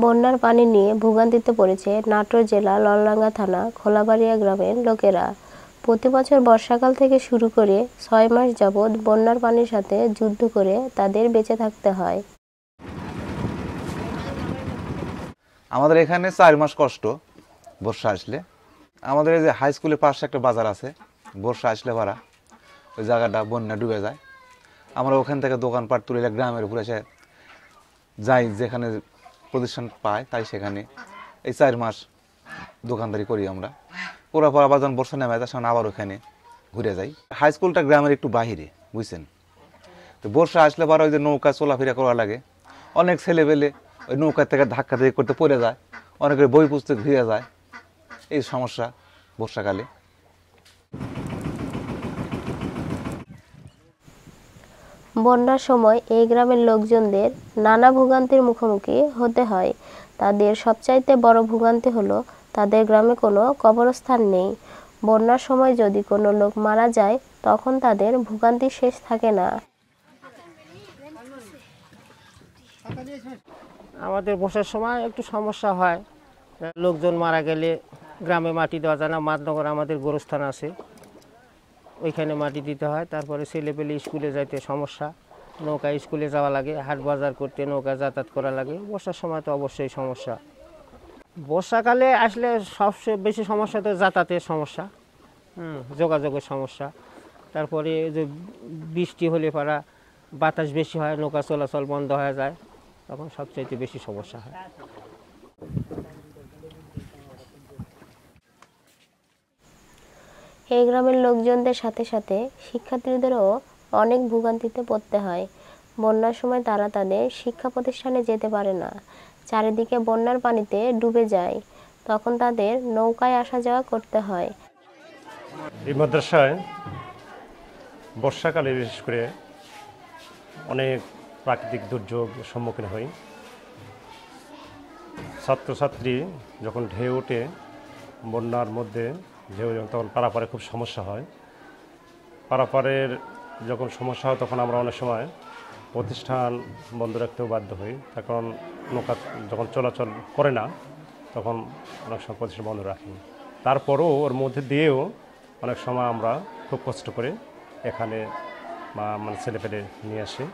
বন্যার পানি নিয়ে ভোগান্তিতে পড়েছে নাটোর জেলা ললডাঙ্গা থানা খোলাবাড়িয়া গ্রামের লোকেরা। প্রতি বছর বর্ষাকাল থেকে শুরু করে 6 মাস যাবৎ বন্যার পানির সাথে যুদ্ধ করে তাদের বেঁচে থাকতে হয়। আমাদের এখানে 4 মাস কষ্ট বর্ষা আসলে। আমাদের এই যে হাই স্কুলের পাশে একটা বাজার আছে, বর্ষা আসলে ভাড়া ওই জায়গাটা বন্যা ডুবে যায়। আমরা ওখান থেকে দোকানপাট তুলে গ্রামের উপরে এসে যাই, যেখানে প্রতিষ্ঠান পায় তাই সেখানে এই 4 মাস দোকানদারি করি আমরা। পুরো পর আবার যখন বর্ষা নেমে যায় তখন আবার ওখানে ঘুরে যাই। হাই স্কুলটা গ্রামের একটু বাহিরে, বুঝছেন। তো বর্ষা আসলে পরে ওই যে নৌকা চলাফেরা করা লাগে, অনেক ছেলেপেলে ওই নৌকা থেকে ধাক্কা দিয়ে করতে পড়ে যায়, অনেকের বই পুস্তক ভিজে যায়। এই সমস্যা বর্ষাকালে। বন্যার সময় এই গ্রামের লোকজনদের নানা ভোগান্তির মুখোমুখি হতে হয়। তাদের সবচাইতে বড় ভোগান্তি হলো তাদের গ্রামে কোনো কবরস্থান নেই। বন্যার সময় যদি কোনো লোক মারা যায় তখন তাদের ভোগান্তি শেষ থাকে না। আমাদের বর্ষার সময় একটু সমস্যা হয়, লোকজন মারা গেলে গ্রামে মাটি দেওয়া যায় না। মাদনগর আমাদের গোরস্থান আছে, ওইখানে মাটি দিতে হয়। তারপরে ছেলেপেলে স্কুলে যাইতে সমস্যা, নৌকা স্কুলে যাওয়া লাগে, হাট বাজার করতে নৌকা যাতায়াত করা লাগে। বর্ষার সময় তো অবশ্যই সমস্যা। বর্ষাকালে আসলে সবচেয়ে বেশি সমস্যা তো যাতায়াতের সমস্যা, যোগাযোগের সমস্যা। তারপরে যে বৃষ্টি হলে পারা বাতাস বেশি হয়, নৌকা চলাচল বন্ধ হয়ে যায়, তখন সবচাইতে বেশি সমস্যা হয়। এই গ্রামের লোকজনদের সাথে সাথে শিক্ষার্থীদেরও অনেক ভোগান্তিতে পড়তে হয়। বন্যার সময় তারা তাদের শিক্ষা প্রতিষ্ঠানে যেতে পারে না, চারিদিকে বন্যার পানিতে ডুবে যায়। তখন তাদের নৌকায় আসা যাওয়া করতে হয়। এই মাদ্রাসায় বর্ষাকালে বিশেষ করে অনেক প্রাকৃতিক দুর্যোগ সম্মুখীন হই। ছাত্রছাত্রী যখন ঢেউ ওঠে বন্যার মধ্যে, ঢেউ তখন পারাপারে খুব সমস্যা হয়। পারাপারের যখন সমস্যা হয় তখন আমরা অনেক সময় প্রতিষ্ঠান বন্ধ রাখতেও বাধ্য হই। তখন নৌকা যখন চলাচল করে না তখন অনেক সময় প্রতিষ্ঠান বন্ধ রাখি। তারপরও ওর মধ্যে দিয়েও অনেক সময় আমরা খুব কষ্ট করে এখানে মানে ছেলেপেলে নিয়ে আসি।